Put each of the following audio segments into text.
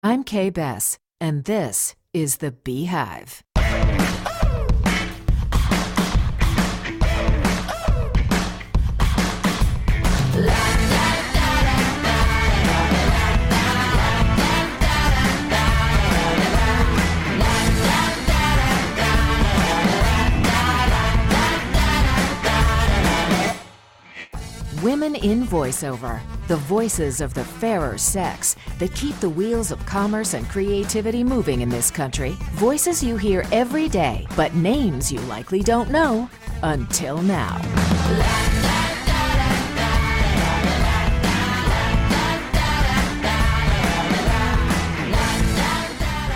I'm Kay Bess, and this is the Beehive. Women in voiceover, the voices of the fairer sex that keep the wheels of commerce and creativity moving in this country. Voices you hear every day, but names you likely don't know until now.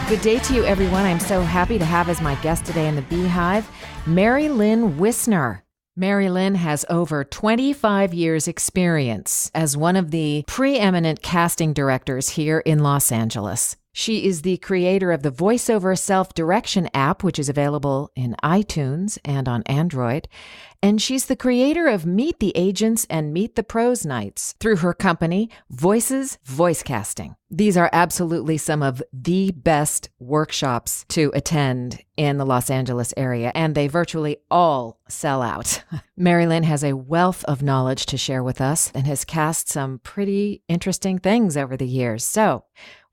Good day to you, everyone. I'm so happy to have as my guest today in the Beehive, Lynn Wissner. Lynn has over 25 years' experience as one of the preeminent casting directors here in Los Angeles. She is the creator of the Voiceover self-direction app, which is available in iTunes and on Android. And she's the creator of Meet the Agents and Meet the Pros nights through her company, Voices Voice Casting. These are absolutely some of the best workshops to attend in the Los Angeles area, and they virtually all sell out. Lynn has a wealth of knowledge to share with us and has cast some pretty interesting things over the years. So,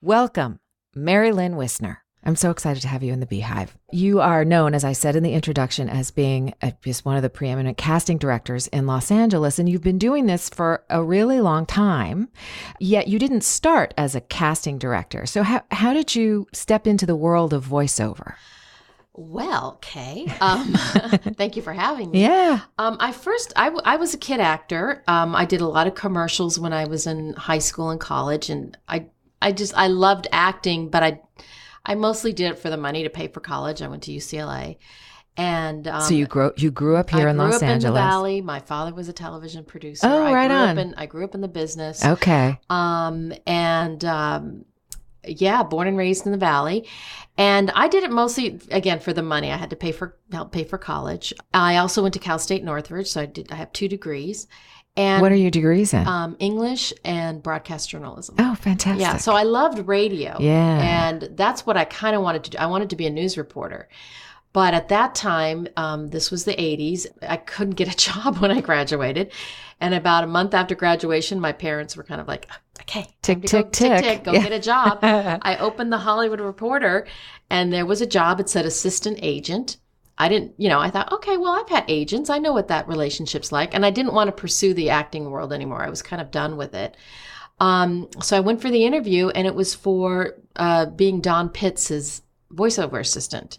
welcome, Lynn Wissner. I'm so excited to have you in the Beehive. You are known, as I said in the introduction, as being just one of the preeminent casting directors in Los Angeles, and you've been doing this for a really long time, yet you didn't start as a casting director. So how did you step into the world of voiceover? Well, Kay, thank you for having me. Yeah. I was a kid actor. I did a lot of commercials when I was in high school and college, and I loved acting, but I mostly did it for the money to pay for college. I went to UCLA, and so you grew up here in Los Angeles. I grew up in the Valley. My father was a television producer. Oh, I grew up in the business. Okay. Born and raised in the Valley, and I did it mostly again for the money. I had to help pay for college. I also went to Cal State Northridge, so I have 2 degrees. And what are your degrees in? English and broadcast journalism. Oh, fantastic. Yeah, so I loved radio. Yeah. And that's what I kind of wanted to do. I wanted to be a news reporter. But at that time, this was the 80s, I couldn't get a job when I graduated. And about a month after graduation, my parents were kind of like, okay, tick, go get a job. I opened the Hollywood Reporter, and there was a job. It said assistant agent. I thought, okay, well, I've had agents. I know what that relationship's like. And I didn't want to pursue the acting world anymore. I was kind of done with it. So I went for the interview, and it was for being Don Pitts' voiceover assistant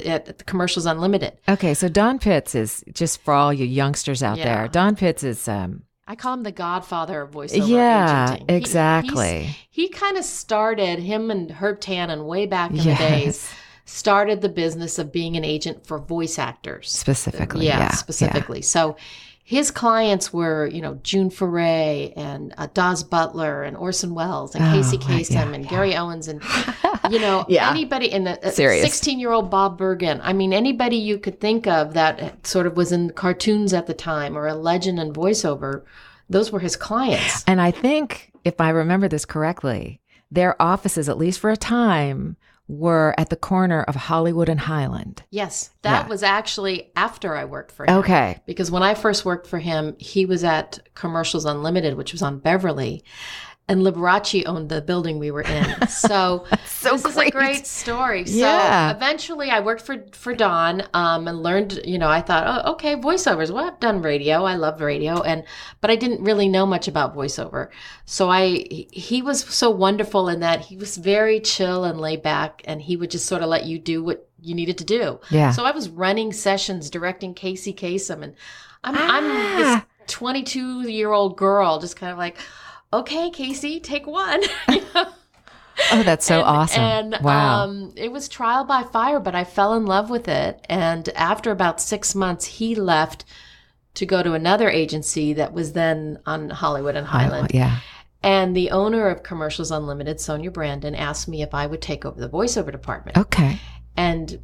at the Commercials Unlimited. Okay, so Don Pitts is, just for all you youngsters out there, Don Pitts is... I call him the godfather of voiceover agenting. Exactly. He kind of started, him and Herb Tannen way back in the days, started the business of being an agent for voice actors. Specifically. Specifically. Yeah. So his clients were, June Foray and Dawes Butler and Orson Welles and Casey Kasem and Gary Owens and, anybody in the 16-year-old Bob Bergen. I mean, anybody you could think of that sort of was in cartoons at the time or a legend in voiceover, those were his clients. And I think, if I remember this correctly, their offices, at least for a time, were at the corner of Hollywood and Highland. Yes, that was actually after I worked for him. Okay. Because when I first worked for him, he was at Commercials Unlimited, which was on Beverly, and Liberace owned the building we were in. So, this is a great story. So eventually I worked for Don and learned, I thought, oh, okay, voiceovers. Well, I've done radio. I love radio. But I didn't really know much about voiceover. So he was so wonderful in that he was very chill and laid back, and he would just sort of let you do what you needed to do. Yeah. So I was running sessions, directing Casey Kasem, and I'm this 22-year-old girl just kind of like, okay, Casey, take one. Oh, that's so awesome. And wow. It was trial by fire, but I fell in love with it. And after about 6 months, he left to go to another agency that was then on Hollywood and Highland. And the owner of Commercials Unlimited, Sonia Brandon, asked me if I would take over the voiceover department. Okay. And,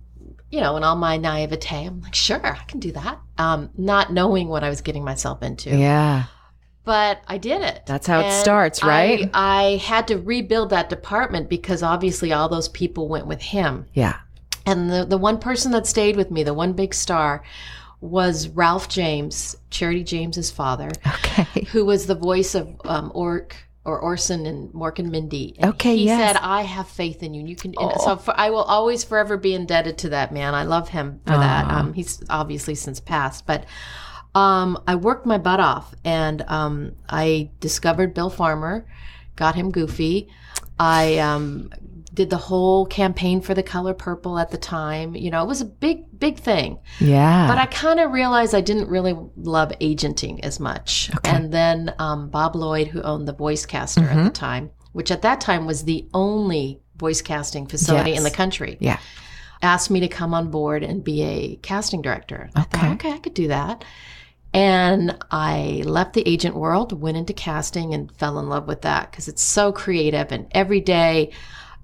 in all my naivete, I'm like, sure, I can do that. Not knowing what I was getting myself into. Yeah. But I did it. That's how it starts, right? I had to rebuild that department because obviously all those people went with him. Yeah. And the one person that stayed with me, the one big star, was Ralph James, Charity James's father, who was the voice of Orson and Mork and Mindy. And he said, I have faith in you. And you can. So I will always forever be indebted to that man. I love him for that. He's obviously since passed. But I worked my butt off, and I discovered Bill Farmer, got him goofy. I did the whole campaign for the color purple at the time. You know, it was a big thing. Yeah. But I kind of realized I didn't really love agenting as much. Okay. And then Bob Lloyd, who owned the Voicecaster at the time, which at that time was the only voice casting facility in the country, asked me to come on board and be a casting director. I thought, okay, I could do that. And I left the agent world, went into casting, and fell in love with that because it's so creative. And every day,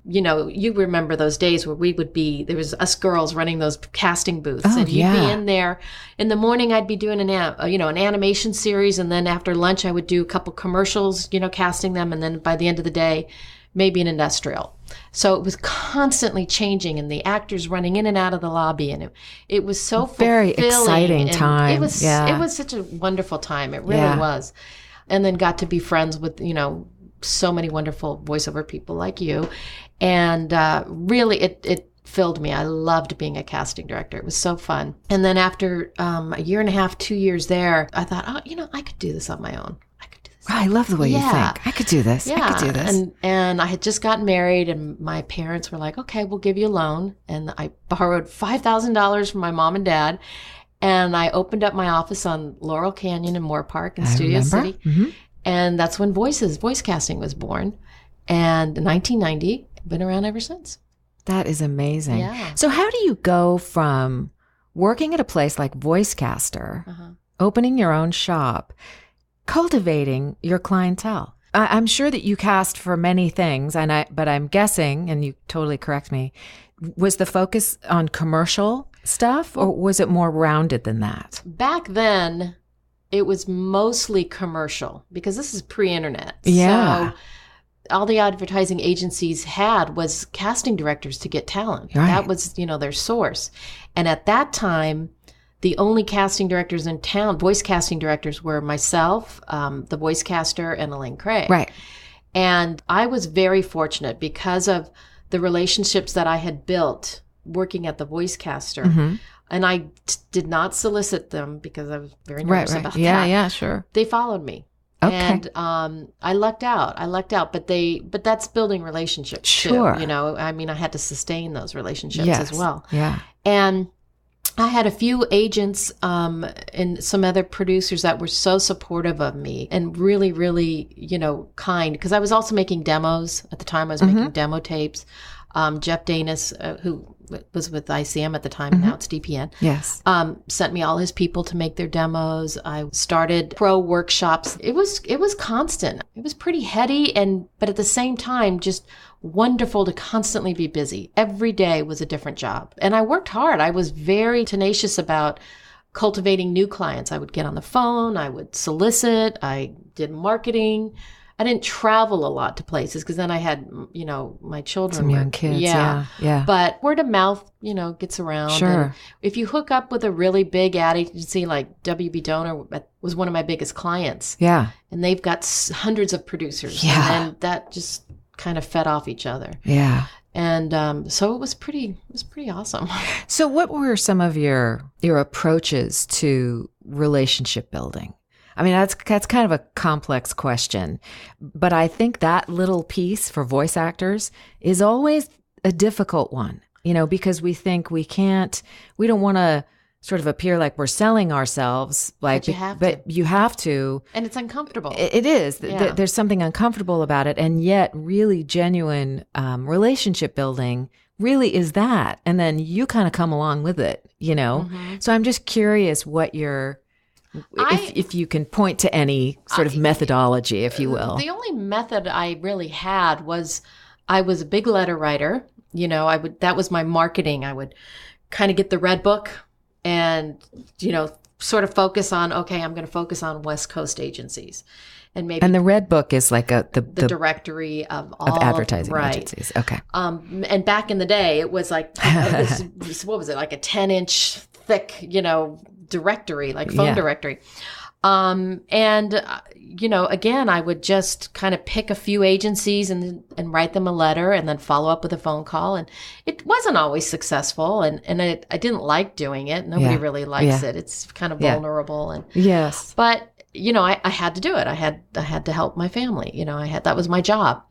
you know, you remember those days where there was us girls running those casting booths, and you'd be in there. In the morning, I'd be doing an animation series, and then after lunch, I would do a couple commercials, you know, casting them, and then by the end of the day, maybe an industrial. So it was constantly changing, and the actors running in and out of the lobby, and it was so very exciting time. It was such a wonderful time. It really was. And then got to be friends with, you know, so many wonderful voiceover people like you. And really, it filled me. I loved being a casting director. It was so fun. And then after a year and a half, 2 years there, I thought, I could do this on my own. I love the way you think. I could do this. Yeah. I could do this. And I had just gotten married, and my parents were like, okay, we'll give you a loan. And I borrowed $5,000 from my mom and dad. And I opened up my office on Laurel Canyon in Moore Park in Studio City. Mm-hmm. And that's when voice casting was born. And in 1990, been around ever since. That is amazing. Yeah. So how do you go from working at a place like Voicecaster, opening your own shop, cultivating your clientele? I'm sure that you cast for many things, but I'm guessing, and you totally correct me, was the focus on commercial stuff, or was it more rounded than that? Back then, it was mostly commercial because this is pre-internet. Yeah. So all the advertising agencies had was casting directors to get talent. Right. That was, their source. And at that time, the only casting directors in town, voice casting directors, were myself, the Voicecaster, and Elaine Craig. Right. And I was very fortunate because of the relationships that I had built working at the Voicecaster. Mm-hmm. And I did not solicit them because I was very nervous about that. Yeah, sure. They followed me. Okay. And I lucked out, but that's building relationships sure. too. I had to sustain those relationships as well. Yeah. And I had a few agents and some other producers that were so supportive of me and really, really, kind. Because I was also making demos at the time. I was making demo tapes. Jeff Danis, who was with ICM at the time, and now it's DPN. Yes. Sent me all his people to make their demos. I started pro workshops. It was constant. It was pretty heady, but at the same time, just wonderful to constantly be busy. Every day was a different job. And I worked hard. I was very tenacious about cultivating new clients. I would get on the phone. I would solicit. I did marketing. I didn't travel a lot to places because then I had, my children. Some young kids. Yeah. But word of mouth, gets around. Sure. And if you hook up with a really big ad agency like WB Donor was one of my biggest clients. Yeah. And they've got hundreds of producers. Yeah. And that just kind of fed off each other. Yeah. And so it was pretty awesome. So what were some of your approaches to relationship building? I mean, that's kind of a complex question, but I think that little piece for voice actors is always a difficult one, because we think we don't want to sort of appear like we're selling ourselves, but you have to. And it's uncomfortable. It is. Yeah. There's something uncomfortable about it. And yet really genuine relationship building really is that. And then you kind of come along with it, Mm-hmm. So I'm just curious what if you can point to any sort of methodology, if you will. The only method I really had was I was a big letter writer. That was my marketing. I would kind of get the red book and, sort of focus on, okay, I'm going to focus on West Coast agencies. And the Red Book is like the directory of all advertising agencies. Okay. And back in the day, it was like, what was it? Like a 10-inch thick, directory, like phone directory. Again, I would just kind of pick a few agencies and write them a letter and then follow up with a phone call. And it wasn't always successful. And I didn't like doing it. Nobody really likes it. It's kind of vulnerable. And yes. But, I had to do it. I had to help my family. That was my job,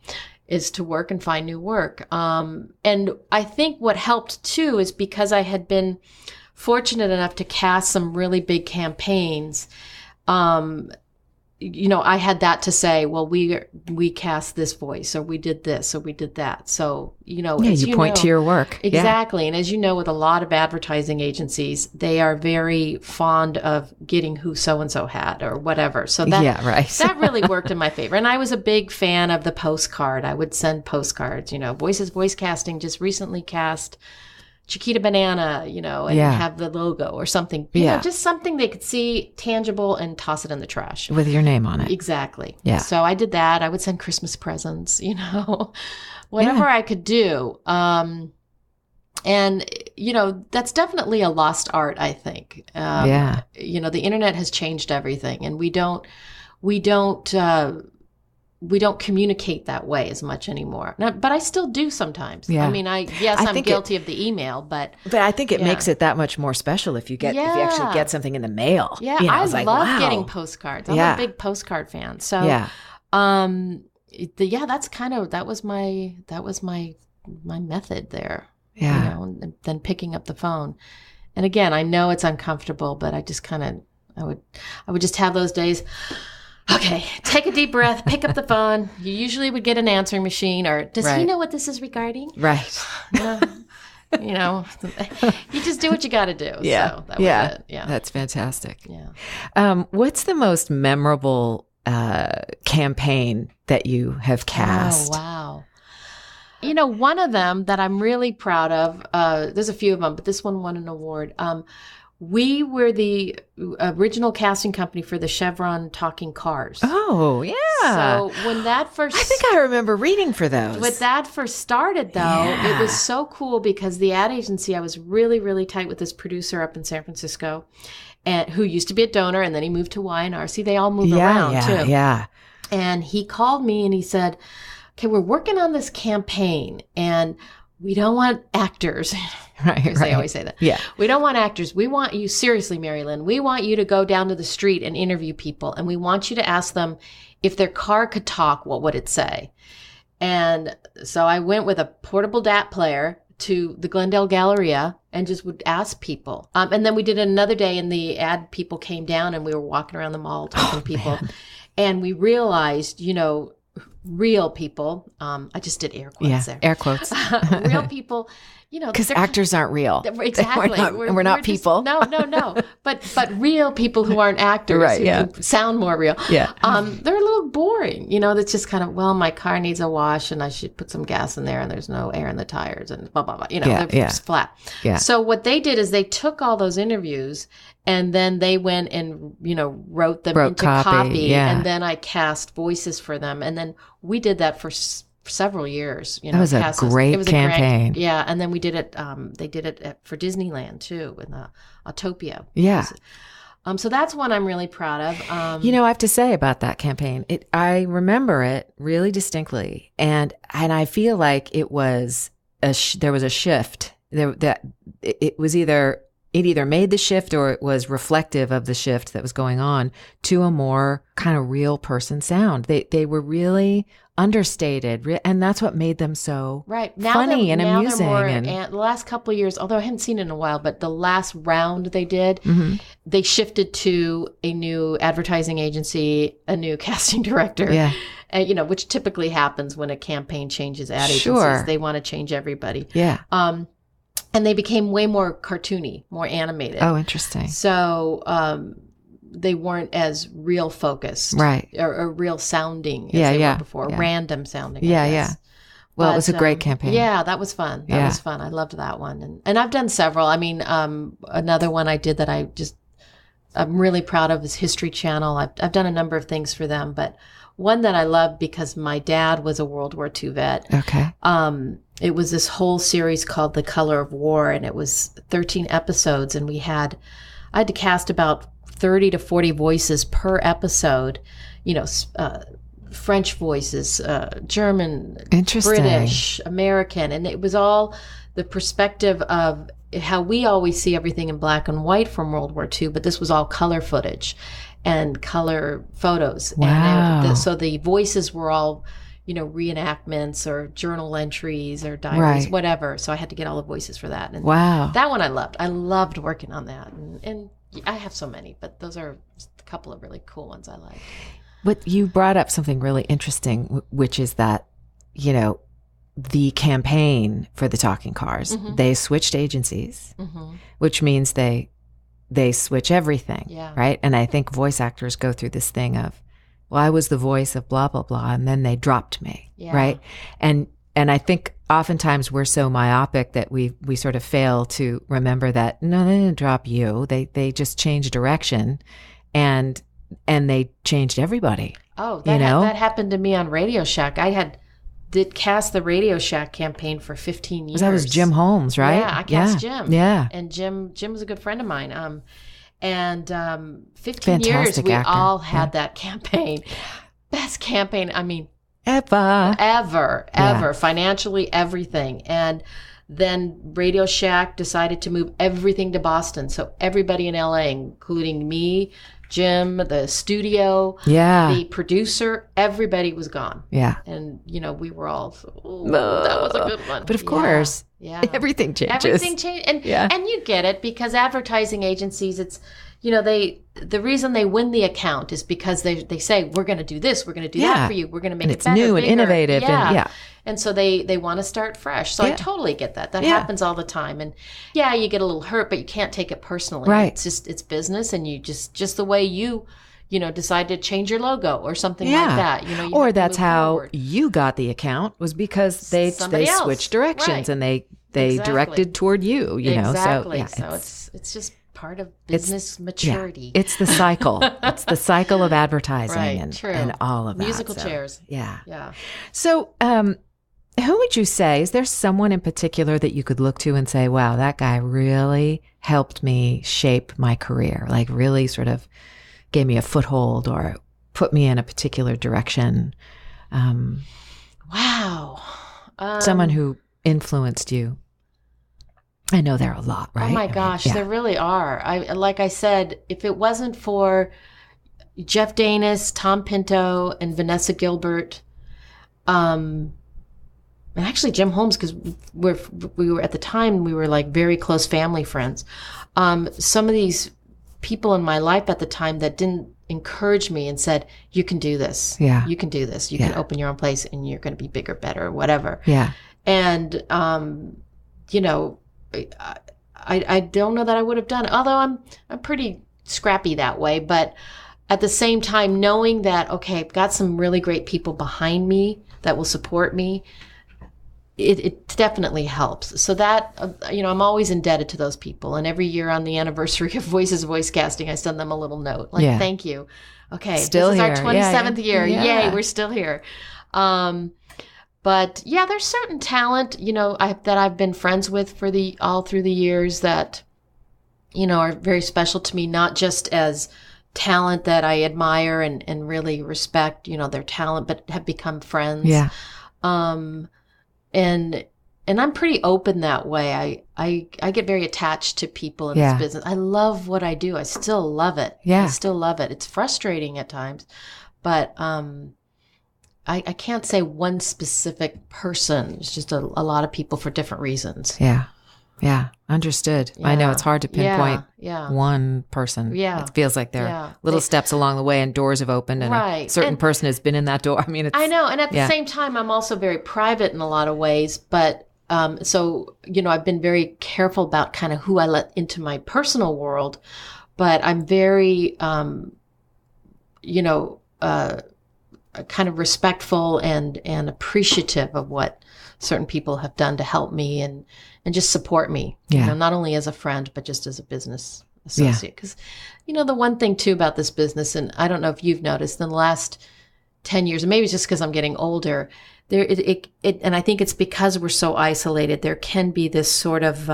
is to work and find new work. And I think what helped too is because I had been fortunate enough to cast some really big campaigns. I had that to say, well, we cast this voice, or we did this, or we did that. So, you point to your work. Exactly. Yeah. And as you know, with a lot of advertising agencies, they are very fond of getting who so-and-so had or whatever. So that really worked in my favor. And I was a big fan of the postcard. I would send postcards, Voice Casting just recently cast Chiquita Banana, and have the logo or something. Just something they could see tangible and toss it in the trash. With your name on it. Exactly. Yeah. So I did that. I would send Christmas presents, whatever I could do. And, that's definitely a lost art, I think. The internet has changed everything, and we don't communicate that way as much anymore. But I still do sometimes. Yeah. I mean, I'm guilty of the email, but I think it makes it that much more special if you actually get something in the mail. Yeah, I love getting postcards. I'm a big postcard fan. So, that was my method there. Yeah. And then picking up the phone. And again, I know it's uncomfortable, but I just I would just have those days. Okay, take a deep breath, pick up the phone. You usually would get an answering machine, or does he know what this is regarding? Right. You just do what you got to do. Yeah. So that was it. Yeah. That's fantastic. Yeah. What's the most memorable campaign that you have cast? Oh, wow. One of them that I'm really proud of, there's a few of them, but this one won an award. We were the original casting company for the Chevron talking cars. Oh, yeah. So when that first... I think I remember reading for those. When that first started, though, it was so cool because the ad agency, I was really, really tight with this producer up in San Francisco, and who used to be at Donor, and then he moved to Y&R. See, they all move around, too. Yeah. And he called me and he said, okay, we're working on this campaign, and we don't want actors. Right. They always say that. Yeah. We don't want actors. We want you, seriously, Mary Lynn, we want you to go down to the street and interview people. And we want you to ask them if their car could talk, what would it say? And so I went with a portable DAT player to the Glendale Galleria and just would ask people. And then we did it another day, and the ad people came down, and we were walking around the mall talking to people. Man. And we realized, real people, I just did air quotes there. Air quotes. Real people, because actors aren't real. Exactly. We're not people. No. But real people who aren't actors, right, who sound more real. Yeah. They're a little boring. That's just kind of, well, my car needs a wash and I should put some gas in there and there's no air in the tires and blah, blah, blah. They're just flat. Yeah. So what they did is they took all those interviews and then they went and, wrote them into copy. And then I cast voices for them. And then we did that for several years. That was a great campaign. And then we did it. They did it for Disneyland too, in the Autopia. Yeah. So that's one I'm really proud of. I have to say about that campaign, I remember it really distinctly, and I feel like it was there was a shift. It either made the shift or it was reflective of the shift that was going on to a more kind of real person sound. They were really understated, and that's what made them so funny and amusing. And the last couple of years, although I haven't seen it in a while, but the last round they did, they shifted to a new advertising agency, a new casting director. Yeah. Which typically happens when a campaign changes ad agencies. They want to change everybody. Yeah. And they became way more cartoony, more animated. Oh, interesting. So they weren't as real focused. Right. Or real sounding as they were before. Yeah. Random sounding, I guess. Well, it was a great campaign. Yeah, that was fun. That was fun. I loved that one. And I've done several. I mean, another one I did that I just I'm really proud of is History Channel. I've done a number of things for them, but one that I love because my dad was a World War II vet. Okay. It was this whole series called The Color of War, and it was 13 episodes, and I had to cast about 30 to 40 voices per episode, French voices, German, British, American, and it was all the perspective of how we always see everything in black and white from World War II, but this was all color footage and color photos. Wow. And so the voices were all, reenactments or journal entries or diaries, whatever. So I had to get all the voices for that. And wow. That one I loved. I loved working on that. And I have so many, but those are just a couple of really cool ones I liked. But you brought up something really interesting, which is that, the campaign for the talking cars, they switched agencies, which means they switch everything, right? And I think voice actors go through this thing of, well, I was the voice of blah, blah, blah, and then they dropped me, right? And I think oftentimes we're so myopic that we sort of fail to remember that, no, they didn't drop you. They just changed direction and they changed everybody. Oh, that happened to me on Radio Shack. Did cast the Radio Shack campaign for 15 years. That was Jim Holmes, right? Yeah, I cast Jim. Yeah. And Jim was a good friend of mine. 15 Fantastic years, we actor. all had that campaign. Best campaign, Ever. Financially, everything. And then Radio Shack decided to move everything to Boston. So everybody in LA, including me, Jim, the studio, the producer, everybody was gone. Yeah. And, we were all, that was a good one. But of course, everything changes. Everything changed. And you get it because advertising agencies, it's, the reason they win the account is because they say, we're going to do this, we're going to do that for you, we're going to make it better, new and bigger. innovative. And so they want to start fresh. So I totally get that. That happens all the time. And you get a little hurt, but you can't take it personally. Right. It's business, and you just the way you decide to change your logo or something like that. Or that's how you got the account, was because they switched directions and they directed toward you, Exactly. So it's just part of business maturity. It's the cycle. It's the cycle of advertising True. and all of that. Musical chairs. Yeah. So, who would you say, is there someone in particular that you could look to and say, wow, that guy really helped me shape my career, like really sort of gave me a foothold or put me in a particular direction? Wow. Someone who influenced you. I know there are a lot, right? Oh my gosh, there really are. Like I said, if it wasn't for Jeff Danis, Tom Pinto, and Vanessa Gilbert, and actually Jim Holmes, because we were at the time, we were like very close family friends. Some of these people in my life at the time that didn't encourage me and said, you can do this. Yeah. You can do this. You can open your own place and you're going to be bigger, better, whatever. Yeah. And, I don't know that I would have done it, although I'm pretty scrappy that way. But at the same time, knowing that, okay, I've got some really great people behind me that will support me, it definitely helps. So that, I'm always indebted to those people. And every year on the anniversary of Voices Voice Casting, I send them a little note, like, thank you. Okay, still this is here. our 27th year. Yay, we're still here. But there's certain talent, that I've been friends with all through the years that, are very special to me, not just as talent that I admire and really respect, their talent, but have become friends. Yeah. And I'm pretty open that way. I get very attached to people in this business. I love what I do. I still love it. Yeah. I still love it. It's frustrating at times, but, I can't say one specific person. It's just a lot of people for different reasons. Yeah. Yeah. Understood. Yeah. I know it's hard to pinpoint one person. Yeah. It feels like there are little steps along the way and doors have opened and a certain person has been in that door. I mean, I know. And at the same time, I'm also very private in a lot of ways. But so, I've been very careful about kind of who I let into my personal world. But I'm very, kind of respectful and appreciative of what certain people have done to help me and just support me, not only as a friend, but just as a business associate. Because, the one thing too about this business, and I don't know if you've noticed in the last 10 years, and maybe it's just because I'm getting older, and I think it's because we're so isolated, there can be this sort of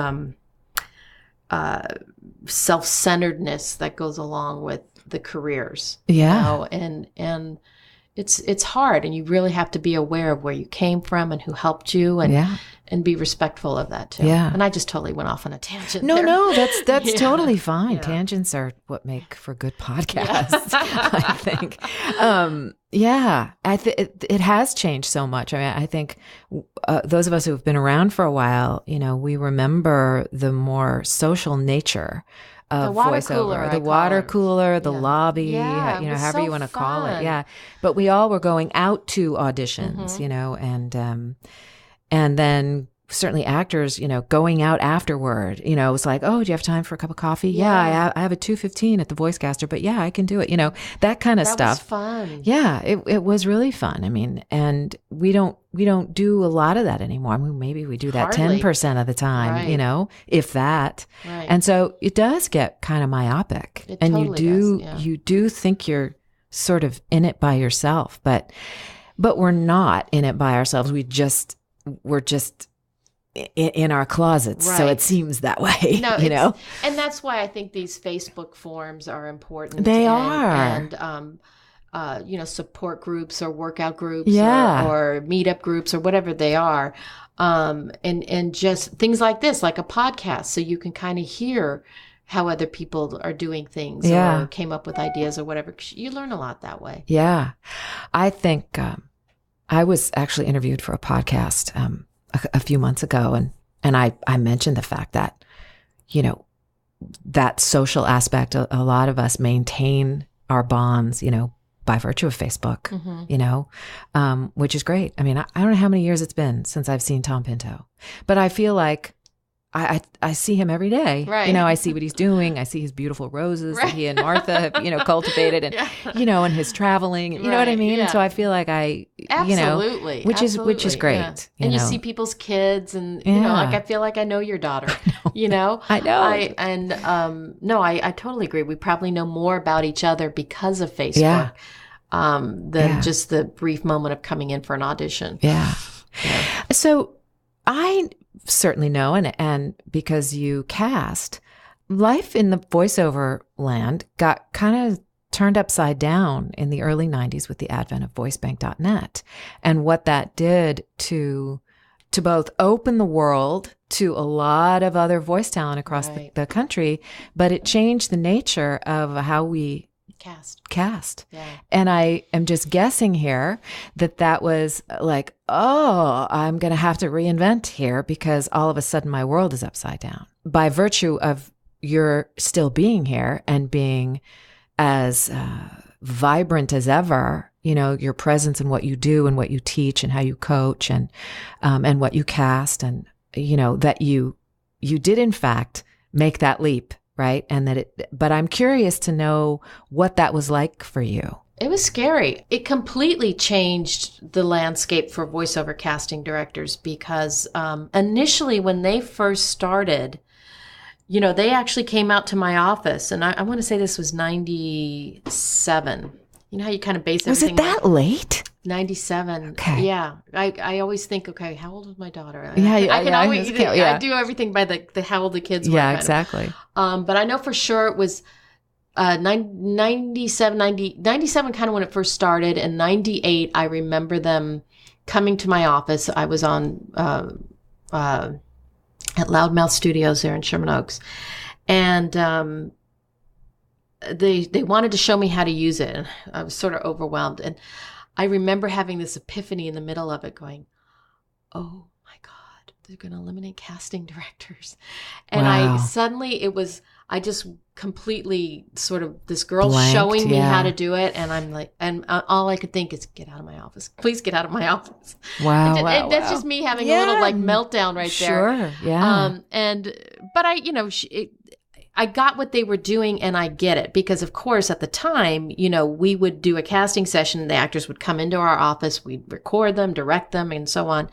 self-centeredness that goes along with the careers. And it's hard, and you really have to be aware of where you came from and who helped you, and be respectful of that too. Yeah. And I just totally went off on a tangent. No, that's totally fine. Yeah. Tangents are what make for good podcasts, I think. It has changed so much. I mean, I think those of us who have been around for a while, we remember the more social nature of voiceover, the water cooler, the lobby, however you want to call it. Yeah. But we all were going out to auditions, and then certainly actors, going out afterward, it was like, oh, do you have time for a cup of coffee? Yeah, I have a 2:15 at the Voicecaster, but I can do it. That kind of stuff. That was fun. Yeah, it was really fun. I mean, and we don't do a lot of that anymore. I mean, maybe we do that 10% of the time, if that. Right. And so it does get kind of myopic. It and totally does, you do think you're sort of in it by yourself, but we're not in it by ourselves. We're just in our closets. Right. So it seems that way, And that's why I think these Facebook forums are important. They are. And, support groups or workout groups or meetup groups or whatever they are. And just things like this, like a podcast. So you can kind of hear how other people are doing things or came up with ideas or whatever. You learn a lot that way. Yeah. I think, I was actually interviewed for a podcast a few months ago, and I mentioned the fact that, that social aspect, a lot of us maintain our bonds, by virtue of Facebook, which is great. I mean, I don't know how many years it's been since I've seen Tom Pinto, but I feel like I see him every day. Right. I see what he's doing. I see his beautiful roses that he and Martha have, cultivated, and and his traveling. You know what I mean? Yeah. And so I feel like absolutely, which is great. Yeah. And you see people's kids, and like I feel like I know your daughter. I know. I totally agree. We probably know more about each other because of Facebook than just the brief moment of coming in for an audition. Yeah. So I certainly know, and because you cast, life in the voiceover land got kind of turned upside down in the early 90s with the advent of voicebank.net, and what that did to both open the world to a lot of other voice talent across the country, but it changed the nature of how we cast. Yeah. And I am just guessing here that was like, oh, I'm going to have to reinvent here because all of a sudden my world is upside down. By virtue of your still being here and being as vibrant as ever, your presence and what you do and what you teach and how you coach and what you cast, and, that you did in fact make that leap. Right. And but I'm curious to know what that was like for you. It was scary. It completely changed the landscape for voiceover casting directors because initially when they first started, they actually came out to my office, and I want to say this was 97. You know how you kind of base everything. Was it that late? 97. Okay. Yeah. I always think, okay, how old was my daughter? I do everything by the how old the kids were. Yeah, exactly. But I know for sure it was 97 kind of when it first started, and 98 I remember them coming to my office. I was on at Loudmouth Studios there in Sherman Oaks, and they wanted to show me how to use it, and I was sort of overwhelmed. And I remember having this epiphany in the middle of it going, oh my God, they're going to eliminate casting directors. And wow. I just completely sort of, this girl showing me how to do it. And I'm like, and all I could think is, get out of my office. Please get out of my office. Wow. That's just me having a little meltdown right there. Sure. Yeah. But I got what they were doing, and I get it, because of course at the time, we would do a casting session. The actors would come into our office, we'd record them, direct them, and so on,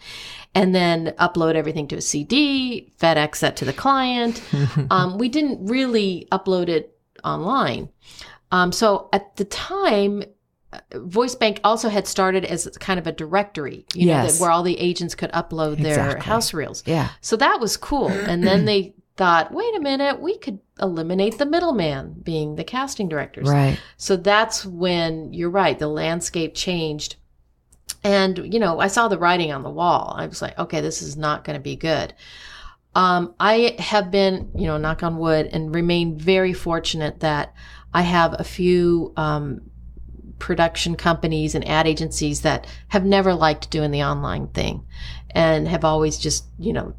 and then upload everything to a CD, FedEx that to the client. We didn't really upload it online. So at the time, VoiceBank also had started as kind of a directory, where all the agents could upload their house reels. Yeah. So that was cool. And then they thought, wait a minute, we could eliminate the middleman, being the casting directors. Right. So that's when, you're right, the landscape changed. And, I saw the writing on the wall. I was like, okay, this is not going to be good. I have been, knock on wood, and remain very fortunate that I have a few production companies and ad agencies that have never liked doing the online thing, and have always just,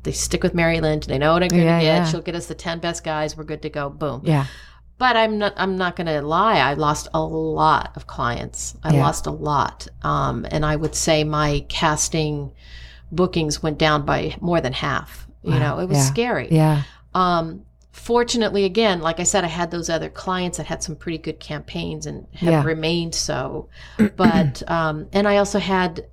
they stick with Mary Lynn. They know what I'm going to get. Yeah. She'll get us the 10 best guys. We're good to go. Boom. Yeah. But I'm not going to lie. I lost a lot of clients. I lost a lot. And I would say my casting bookings went down by more than half. Wow. It was scary. Yeah. Fortunately, again, like I said, I had those other clients that had some pretty good campaigns and have remained so. But, and I also had,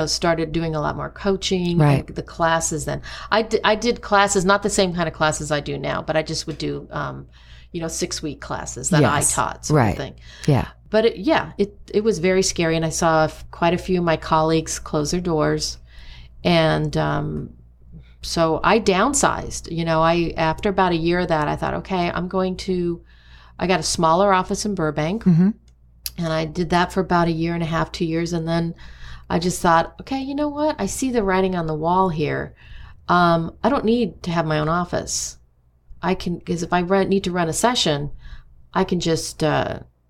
started doing a lot more coaching, right. The classes then. I did classes, not the same kind of classes I do now, but I just would do, 6-week classes that I taught, sort of thing. Yeah. But it was very scary. And I saw quite a few of my colleagues close their doors. And, so I downsized, after about a year of that, I thought, okay, I got a smaller office in Burbank, and I did that for about a year and a half, 2 years. And then I just thought, okay, you know what? I see the writing on the wall here. I don't need to have my own office. Because if I need to run a session, I can just,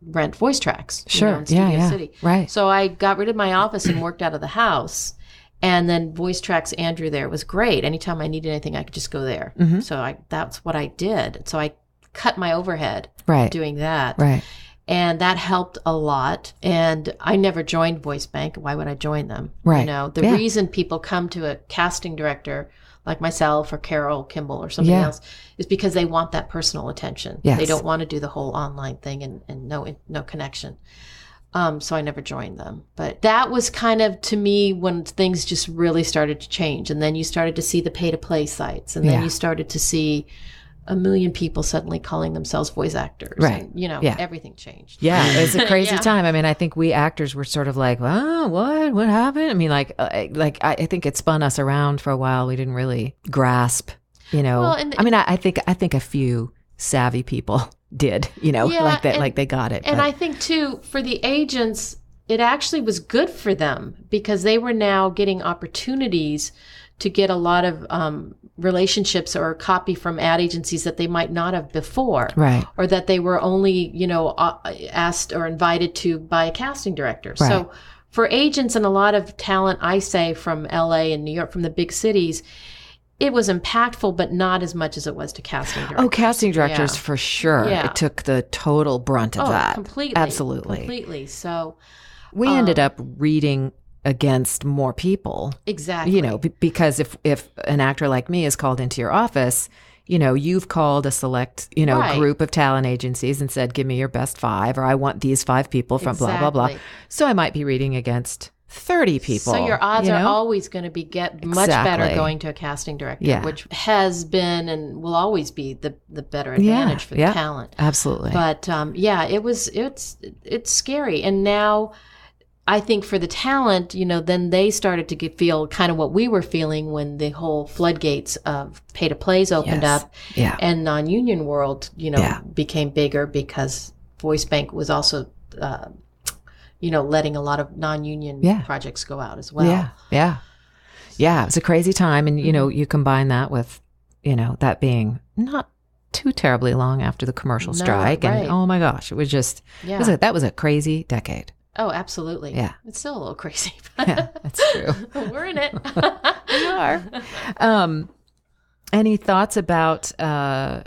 rent voice tracks. Sure. In Studio City. Right. So I got rid of my office and worked out of the house. And then Voice Tracks Andrew there was great. Anytime I needed anything, I could just go there. So that's what I did. So I cut my overhead doing that. Right. And that helped a lot. And I never joined VoiceBank. Why would I join them? Right. The reason people come to a casting director like myself or Carol Kimball or somebody else is because they want that personal attention. Yes. They don't want to do the whole online thing and no connection. So I never joined them. But that was kind of, to me, when things just really started to change. And then you started to see the pay-to-play sites. And then you started to see a million people suddenly calling themselves voice actors. Right. And, everything changed. Yeah, it was a crazy time. I mean, I think we actors were sort of like, oh, what happened? I mean, I think it spun us around for a while. We didn't really grasp, Well, I think a few savvy people did, like that, like they got it. And I think too, for the agents, it actually was good for them because they were now getting opportunities to get a lot of relationships or copy from ad agencies that they might not have before. Right. Or that they were only, asked or invited to by a casting director. Right. So for agents and a lot of talent, I say from LA and New York, from the big cities, it was impactful, but not as much as it was to casting directors. Oh, casting directors for sure. Yeah. It took the total brunt of that. Completely. Absolutely. Completely. So we ended up reading against more people. Exactly. Because if an actor like me is called into your office, you've called a select, group of talent agencies and said, give me your best 5, or I want these 5 people from blah, blah, blah. So I might be reading against 30 people. So your odds are always going to be much better going to a casting director, which has been and will always be the better advantage for the talent. Absolutely. But it's scary. And now I think for the talent, then they started to feel kind of what we were feeling when the whole floodgates of pay to plays opened up and non-union world, became bigger because VoiceBank was also letting a lot of non-union projects go out as well. Yeah. It was a crazy time. And, you combine that with, that being not too terribly long after the commercial strike. Right. And oh my gosh, it was just, that was a crazy decade. Oh, absolutely. Yeah. It's still a little crazy. Yeah, that's true. We're in it. We are. Any thoughts about the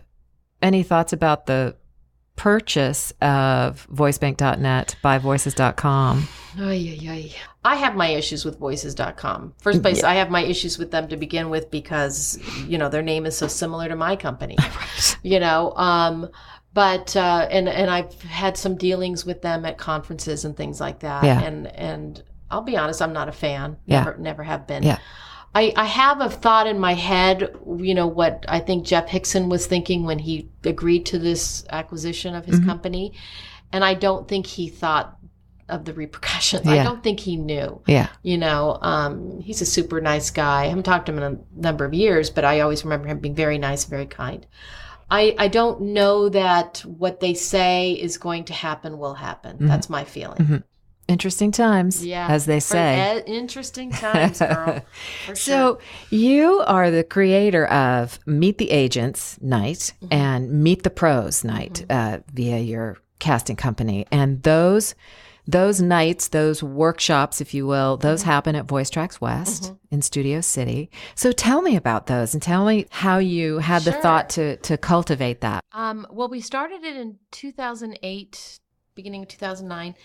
purchase of voicebank.net by voices.com? I have my issues with voices.com. First place, I have my issues with them to begin with because, their name is so similar to my company. Right. But I've had some dealings with them at conferences and things like that. Yeah. And I'll be honest, I'm not a fan. Yeah. Never have been. Yeah. I have a thought in my head, what I think Jeff Hickson was thinking when he agreed to this acquisition of his company. And I don't think he thought of the repercussions. Yeah. I don't think he knew. Yeah. He's a super nice guy. I haven't talked to him in a number of years, but I always remember him being very nice, very kind. I don't know that what they say is going to happen will happen. That's my feeling. Mm-hmm. Interesting times, as they say. Interesting times, girl. For sure. So you are the creator of Meet the Agents Night and Meet the Pros Night via your casting company. And those nights, those workshops, if you will, those happen at Voice Tracks West in Studio City. So tell me about those and tell me how you had the thought to cultivate that. Well, we started it in 2008, beginning of 2009.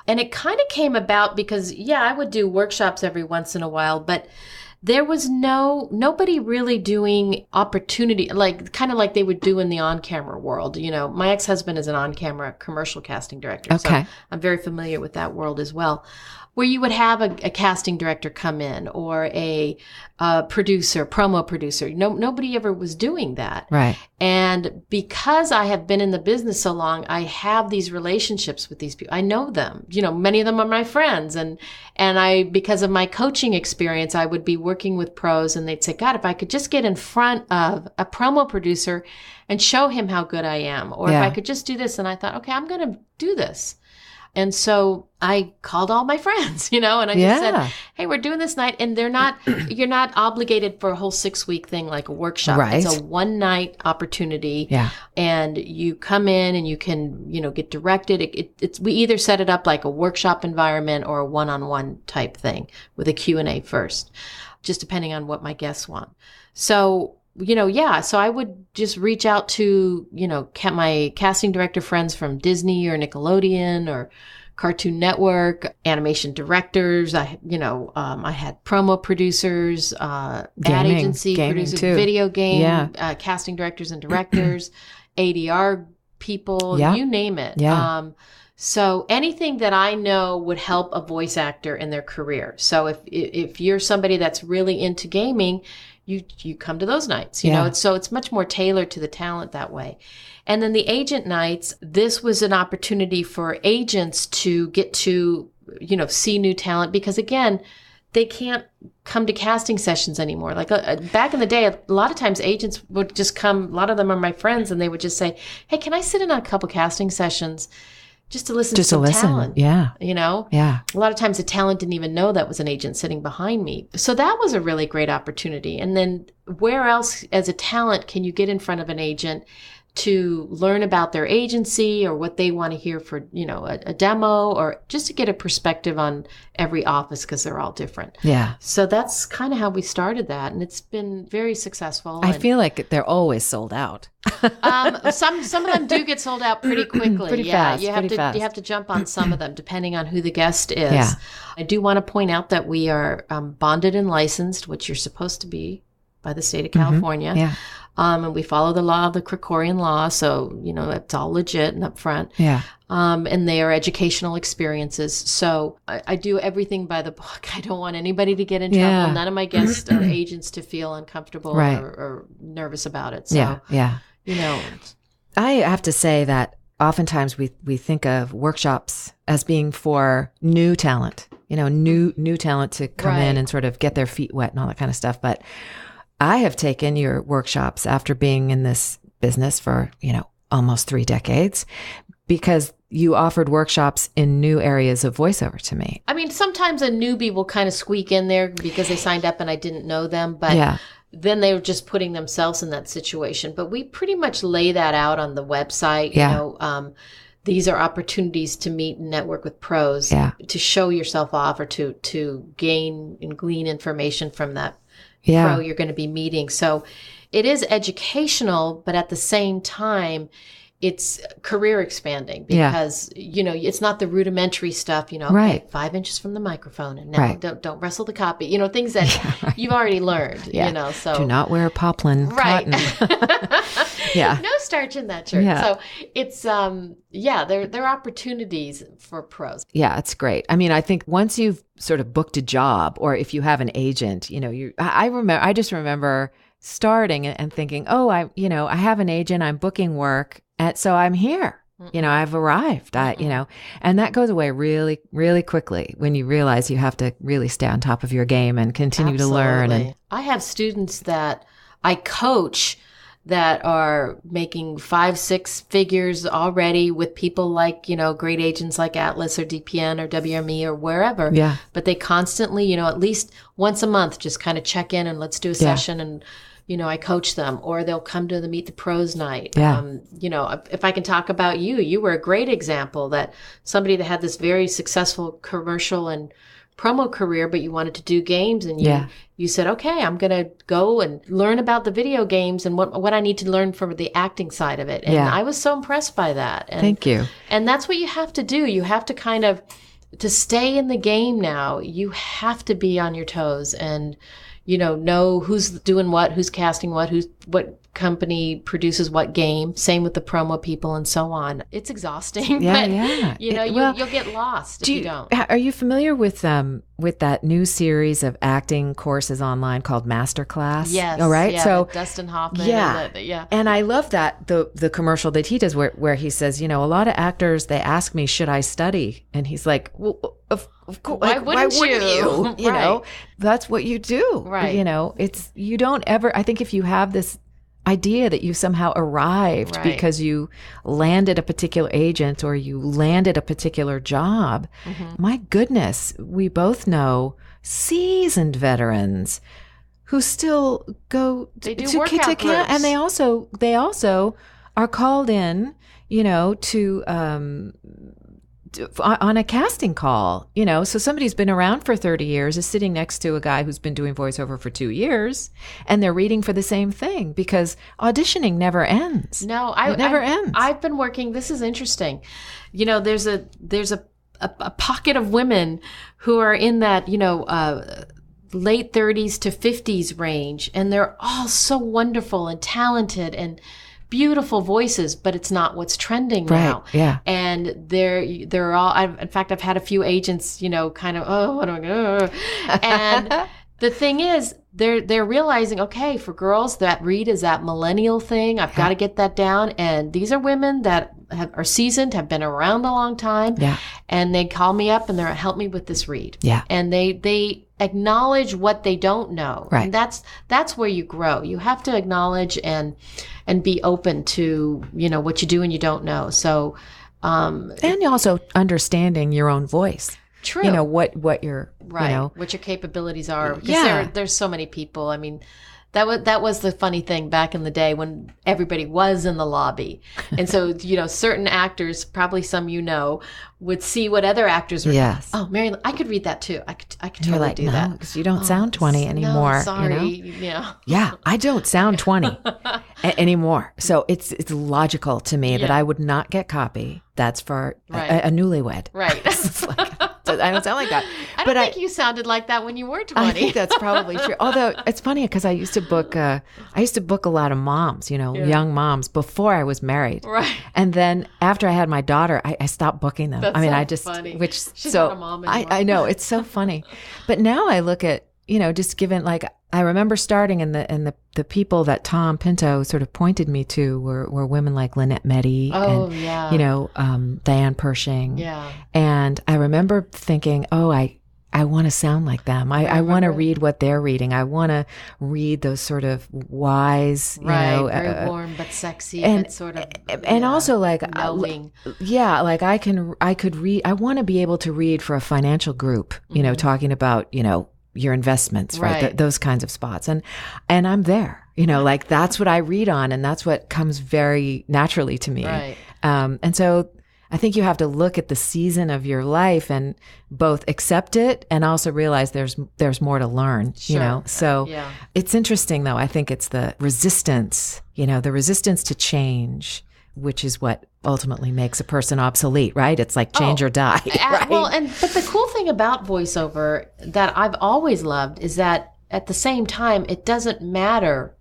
And it kind of came about because, I would do workshops every once in a while, but there was nobody really doing opportunity, kind of like they would do in the on-camera world. My ex-husband is an on-camera commercial casting director. Okay. So I'm very familiar with that world as well, where you would have a casting director come in or a promo producer. Nobody ever was doing that. Right. And because I have been in the business so long, I have these relationships with these people. I know them. Many of them are my friends. And because of my coaching experience, I would be working with pros and they'd say, God, if I could just get in front of a promo producer and show him how good I am, or if I could just do this. And I thought, okay, I'm going to do this. And so I called all my friends, and I just said, hey, we're doing this night. And you're not obligated for a whole 6-week thing like a workshop. Right. It's a one-night opportunity. Yeah. And you come in and you can, get directed. We either set it up like a workshop environment or a one-on-one type thing with a Q&A first, just depending on what my guests want. So so I would just reach out to, my casting director friends from Disney or Nickelodeon or Cartoon Network, animation directors. I had promo producers, ad agency producers, too. Video game, casting directors and directors, ADR people, you name it. Yeah. So anything that I know would help a voice actor in their career. So if you're somebody that's really into gaming, you come to those nights, it's much more tailored to the talent that way. And then the agent nights, this was an opportunity for agents to get to, see new talent because again, they can't come to casting sessions anymore. Like back in the day, a lot of times agents would just come, a lot of them are my friends, and they would just say, hey, can I sit in on a couple casting sessions? Just to listen to some talent. Yeah. Yeah. A lot of times the talent didn't even know that was an agent sitting behind me. So that was a really great opportunity. And then where else as a talent can you get in front of an agent to learn about their agency or what they want to hear for, a demo or just to get a perspective on every office because they're all different. Yeah. So that's kind of how we started that. And it's been very successful. I feel like they're always sold out. Some of them do get sold out pretty quickly. Pretty fast. You have to jump on some of them depending on who the guest is. Yeah. I do want to point out that we are bonded and licensed, which you're supposed to be by the state of California. Yeah. And we follow the law, the Krikorian law. So, it's all legit and upfront. Yeah. And they are educational experiences. So I do everything by the book. I don't want anybody to get in trouble. None of my guests or agents to feel uncomfortable or nervous about it. So, yeah. I have to say that oftentimes we think of workshops as being for new talent, new talent to come in and sort of get their feet wet and all that kind of stuff. But I have taken your workshops after being in this business for, almost 3 decades because you offered workshops in new areas of voiceover to me. I mean, sometimes a newbie will kind of squeak in there because they signed up and I didn't know them, but then they were just putting themselves in that situation. But we pretty much lay that out on the website, these are opportunities to meet and network with pros, to show yourself off or to gain and glean information from that pro you're going to be meeting. So it is educational, but at the same time, it's career expanding because, it's not the rudimentary stuff, okay, 5 inches from the microphone and now don't wrestle the copy, things that you've already learned, so. Do not wear poplin cotton. No starch in that shirt. Yeah. So it's, there are opportunities for pros. Yeah, it's great. I mean, I think once you've sort of booked a job or if you have an agent, I just remember starting and thinking, I have an agent, I'm booking work. And so I'm here, I've arrived, and that goes away really, really quickly when you realize you have to really stay on top of your game and continue to learn. And I have students that I coach that are making 5-6 figures already with people like, great agents like Atlas or DPN or WME or wherever. Yeah. But they constantly, at least once a month, just kind of check in and let's do a session and, I coach them, or they'll come to the Meet the Pros night. Yeah. If I can talk about you were a great example that somebody that had this very successful commercial and promo career, but you wanted to do games and you said, okay, I'm going to go and learn about the video games and what I need to learn from the acting side of it. And I was so impressed by that. And, thank you. And that's what you have to do. You have to kind of, to stay in the game now, you have to be on your toes and, know who's doing what, who's casting what company produces what game. Same with the promo people and so on. It's exhausting. But, you'll get lost if you don't. Are you familiar with that new series of acting courses online called Masterclass? Yes. All right. Yeah, so Dustin Hoffman. Yeah. And I love that the commercial that he does where he says, a lot of actors, they ask me, should I study? And he's like, well, of course, why wouldn't you? You know, that's what you do. Right. You don't ever, I think if you have this idea that you somehow arrived because you landed a particular agent or you landed a particular job, my goodness, we both know seasoned veterans who still go to workout groups. And they also are called in, to on a casting call, so somebody's been around for 30 years is sitting next to a guy who's been doing voiceover for 2 years, and they're reading for the same thing because auditioning never ends. No, it never ends. I've been working. This is interesting. There's a pocket of women who are in that, late 30s to 50s range, and they're all so wonderful and talented and beautiful voices, but it's not what's trending now. Yeah. And they're all, in fact, I've had a few agents, kind of, what am I going to, and the thing is, they're realizing, okay, for girls, that read is that millennial thing. I've got to get that down. And these are women that are seasoned, have been around a long time. Yeah. And they call me up and they're help me with this read. Yeah. And they acknowledge what they don't know. Right. And that's where you grow. You have to acknowledge and be open to, what you do and you don't know. So, and also understanding your own voice. True. What your what your capabilities are. Because there's so many people. I mean, that was the funny thing back in the day when everybody was in the lobby. And so, certain actors, probably some would see what other actors were. Yes. Oh, Mary, I could read that too. I could totally do that. Because you don't sound 20 anymore. No, sorry. Yeah, I don't sound 20 anymore. So it's logical to me that I would not get copy. That's for a newlywed. Right. I don't sound like that. I don't think you sounded like that when you were 20. I think that's probably true. Although it's funny because I used to book a lot of moms, young moms before I was married. Right. And then after I had my daughter, I stopped booking them. That's funny. She's not a mom anymore. I know, it's so funny. But now I look at, just given I remember starting and the people that Tom Pinto sort of pointed me to were women like Lynette Meddy and Diane Pershing. Yeah. And I remember thinking, I want to sound like them. I want to read what they're reading. I want to read those sort of wise, very warm but sexy, but sort of, and also knowing. I could read. I want to be able to read for a financial group, talking about, your investments, right? Those kinds of spots. And I'm there, that's what I read on, and that's what comes very naturally to me. Right. And so I think you have to look at the season of your life and both accept it and also realize there's more to learn, So it's interesting though. I think it's the resistance, the resistance to change, which is what ultimately makes a person obsolete, right? It's like change or die. Right? Well, but the cool thing about voiceover that I've always loved is that at the same time, it doesn't matter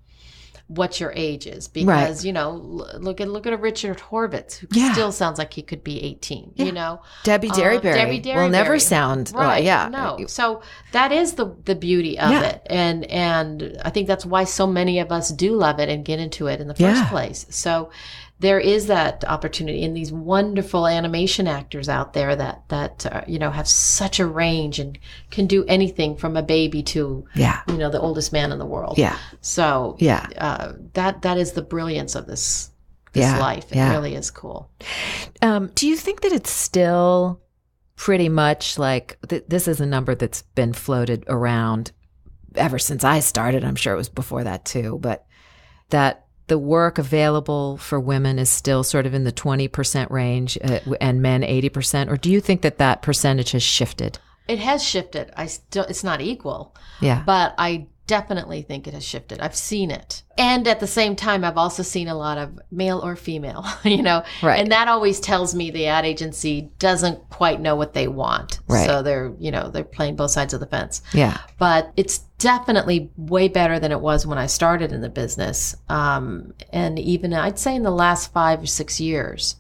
what your age is, because look at a Richard Horvitz, who still sounds like he could be 18. Debbie Derryberry will never sound right. Yeah, no. So that is the beauty of it, and I think that's why so many of us do love it and get into it in the first place. So there is that opportunity in these wonderful animation actors out there that have such a range and can do anything from a baby to the oldest man in the world. Yeah. So that is the brilliance of this life. It really is cool. Do you think that it's still pretty much like this is a number that's been floated around ever since I started? I'm sure it was before that too, but that the work available for women is still sort of in the 20% range and men 80%? Or do you think that percentage has shifted? It has shifted. It's not equal. Yeah. But I definitely think it has shifted. I've seen it. And at the same time, I've also seen a lot of male or female, Right. And that always tells me the ad agency doesn't quite know what they want. Right. So they're playing both sides of the fence. Yeah. But it's definitely way better than it was when I started in the business. And even I'd say in the last 5 or 6 years.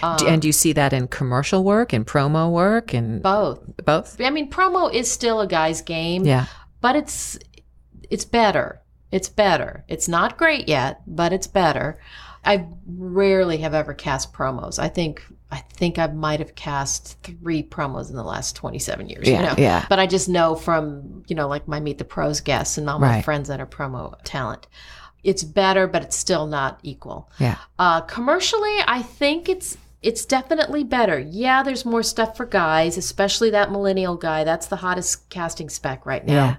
And do you see that in commercial work and promo work and both? I mean, promo is still a guy's game. Yeah. But it's better. It's better. It's not great yet, but it's better. I rarely have ever cast promos. I think I might have cast 3 promos in the last 27 years. Yeah. But I just know from, like my Meet the Pros guests and all my friends that are promo talent. It's better, but it's still not equal. Yeah. Commercially, I think it's definitely better. Yeah, there's more stuff for guys, especially that millennial guy. That's the hottest casting spec right now. Yeah.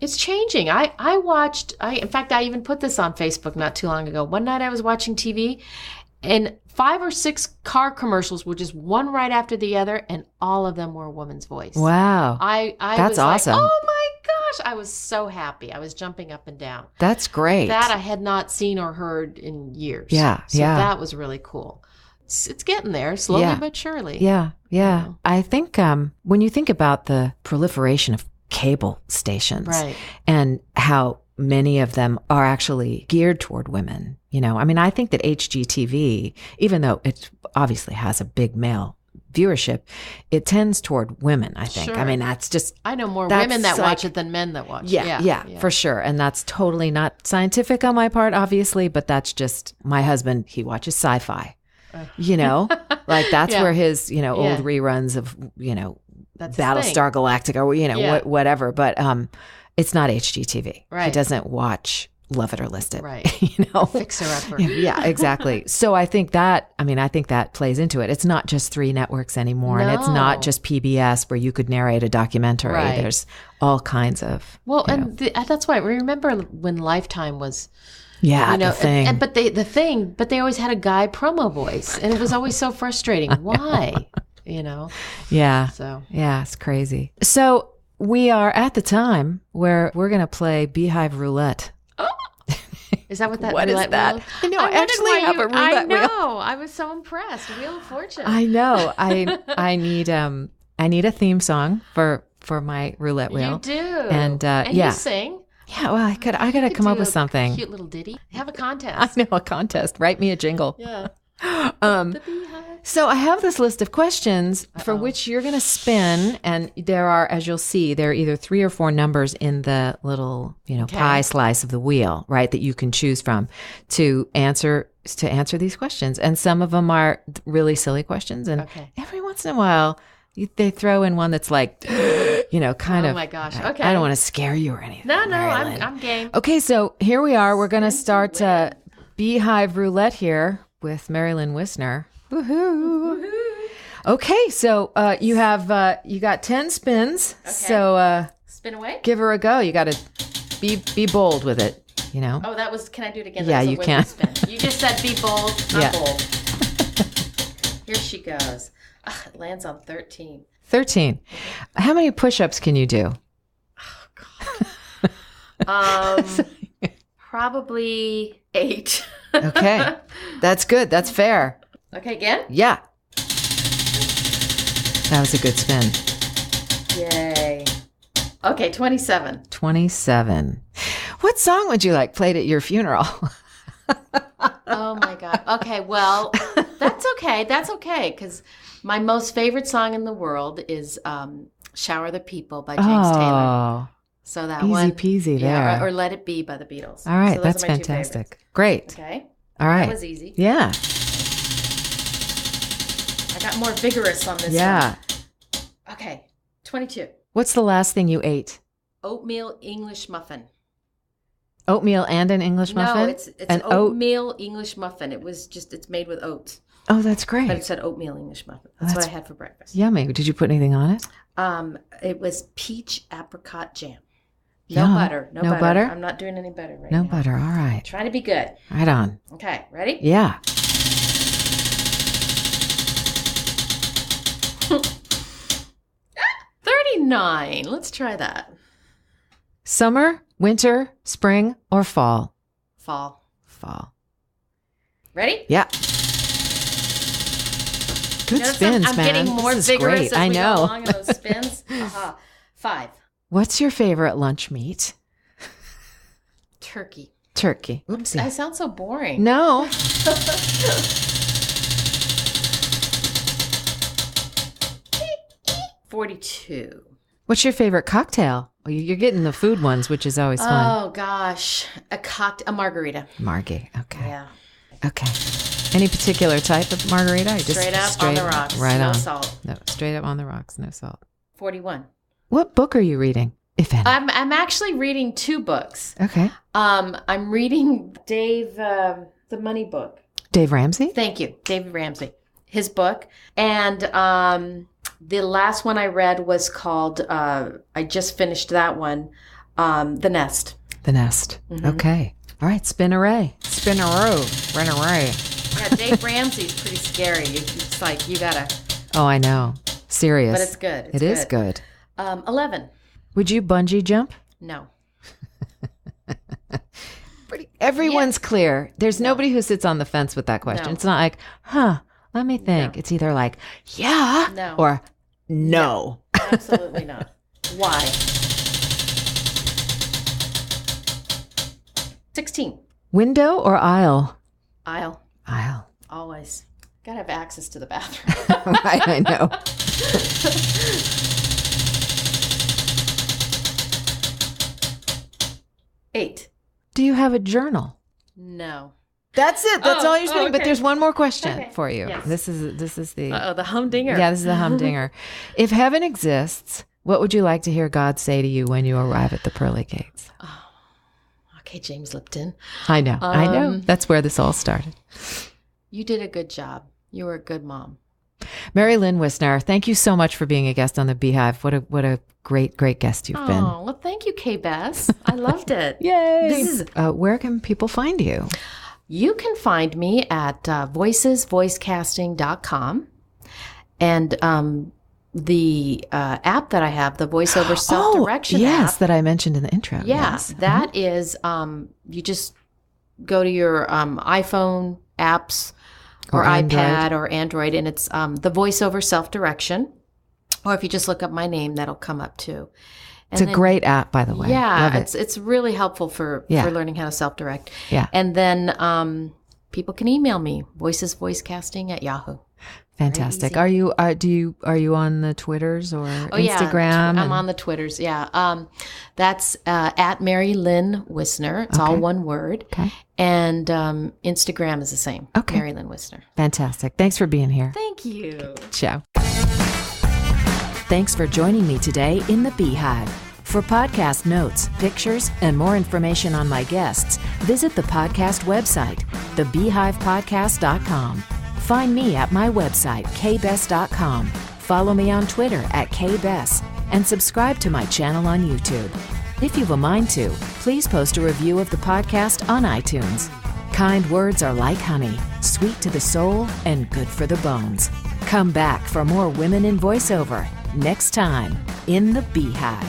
It's changing. In fact, I even put this on Facebook not too long ago. One night I was watching TV and 5 or 6 car commercials were just one right after the other, and all of them were a woman's voice. Wow. That's was awesome. Like, oh my gosh. I was so happy. I was jumping up and down. That's great. That I had not seen or heard in years. Yeah. So that was really cool. It's getting there, slowly but surely. Yeah. I think when you think about the proliferation of cable stations, right, and how many of them are actually geared toward women, I mean, I think that HGTV, even though it obviously has a big male viewership, it tends toward women, I think. Sure. I mean, that's just... I know more women that watch it than men that watch it. Yeah, for sure. And that's totally not scientific on my part, obviously, but that's just my husband. He watches sci-fi, like that's where his, old reruns of, that's Battlestar Galactica or, whatever. But it's not HGTV. Right. He doesn't watch Love It or List It. Right. Fixer Upper. Yeah, exactly. So I think that plays into it. It's not just 3 networks anymore. No. And it's not just PBS where you could narrate a documentary. Right. There's all kinds of. Well, and that's why. Remember when Lifetime was. Yeah, the thing. But they always had a guy promo voice. And it was always so frustrating. Why? Yeah. So. Yeah, it's crazy. So we are at the time where we're going to play Beehive Roulette. Is that what that what roulette is that? wheel? I know. I actually have a roulette wheel. I know. I was so impressed. Wheel of Fortune. I know. I need a theme song for my roulette wheel. You do. And you sing. Yeah. Well, I gotta come up with something. Cute little ditty. Have a contest. I know, a contest. Write me a jingle. Yeah. The Beehive. So I have this list of questions for which you're going to spin, and there are, as you'll see, there are either 3 or 4 numbers in the little, pie slice of the wheel, right, that you can choose from to answer these questions. And some of them are really silly questions, and every once in a while they throw in one that's like, kind of. Oh my gosh! Okay. I don't want to scare you or anything. No, I'm game. Okay, so here we are. We're going to start Beehive Roulette here with Lynn Wissner. Woohoo! Okay, so you got 10 spins. Okay. So spin away. Give her a go. You got to be bold with it. Oh, that was. Can I do it again? Yeah, you can. Spin. You just said be bold. Not bold. Here she goes. It lands on 13. 13. How many push-ups can you do? Oh God. Probably 8. Okay. That's good. That's fair. Okay, again? Yeah. That was a good spin. Yay. Okay, 27. 27. What song would you like played at your funeral? Oh my God. Okay, well, that's okay. That's okay, because my most favorite song in the world is Shower the People by James Taylor. So that easy one. peasy there. Yeah, or Let It Be by the Beatles. All right, so that's fantastic. Great. Okay. All right. That was easy. Yeah. I got more vigorous on this Yeah. one. Okay, 22. What's the last thing you ate? Oatmeal English muffin. Oatmeal and an English muffin? No, it's an oatmeal English muffin. It's made with oats. Oh, that's great. But it said oatmeal English muffin. That's what I had for breakfast. Yummy. Did you put anything on it? It was peach apricot jam. Yum. No butter. I'm not doing any butter right now. No butter. All right. Trying to be good. Right on. Okay, ready? Yeah. $39. Let's try that. Summer, winter, spring, or fall? Fall. Fall. Ready? Yeah. Good spins, I'm man. getting more this is vigorous great. as I we know. go along in those spins. 5. What's your favorite lunch meat? Turkey. Turkey. Oopsie. I sound so boring. No. 42. What's your favorite cocktail? Well, you're getting the food ones, which is always fun. Oh gosh, a margarita. Margie. Okay. Yeah. Okay. Any particular type of margarita? Straight up on the rocks. Right no on. salt. No, straight up on the rocks, no salt. 41. What book are you reading, if any? I'm actually reading 2 books. Okay. I'm reading Dave, the money book. Dave Ramsey? Thank you, David Ramsey. His book. And the last one I read was called, I just finished that one, The Nest. The Nest. Mm-hmm. Okay. All right, spin-a-ray. Spin-a-row. Run-a-ray. Yeah, Dave Ramsey's pretty scary. It's like, you gotta. Oh, I know. Serious. But it's good. It is good. 11. Would you bungee jump? No. Everyone's clear. There's nobody who sits on the fence with that question. No. It's not like, let me think. No. It's either like, yeah, no, or no. Absolutely not. Why? 16. Window or aisle? Aisle. Aisle. Always. Gotta have access to the bathroom. Right, I know. Eight. Do you have a journal? No. That's it. That's all you're saying. okay. But there's one more question for you. Yes. This is the the humdinger. Yeah, this is the humdinger. If heaven exists, what would you like to hear God say to you when you arrive at the pearly gates? Oh, okay, James Lipton. I know. That's where this all started. You did a good job. You were a good mom. Mary Lynn Wissner, thank you so much for being a guest on the Beehive. What a great guest you've been. Oh, well, thank you, K-Bess. I loved it. Yay! Where can people find you? You can find me at voicecasting.com. And the app that I have, the Voiceover self-direction yes, app. that I mentioned in the intro. Yeah, yes. that is, you just go to your iPhone apps or iPad or Android, and it's the Voiceover self-direction. Or if you just look up my name, that'll come up too. And it's a great app, by the way. Yeah, love it. It's really helpful for learning how to self-direct. Yeah. And then people can email me, voicecasting@yahoo. Fantastic. Are you on the Twitters or Instagram? Yeah, I'm on the Twitters. Yeah. That's at Mary Lynn Wissner. It's all one word. Okay. And Instagram is the same. Okay. Mary Lynn Wissner. Fantastic. Thanks for being here. Thank you. Ciao. Thanks for joining me today in the Beehive. For podcast notes, pictures, and more information on my guests, visit the podcast website, thebeehivepodcast.com. Find me at my website, kbess.com. Follow me on Twitter at kbess, and subscribe to my channel on YouTube. If you've a mind to, please post a review of the podcast on iTunes. Kind words are like honey, sweet to the soul and good for the bones. Come back for more Women in Voiceover next time in the Beehive.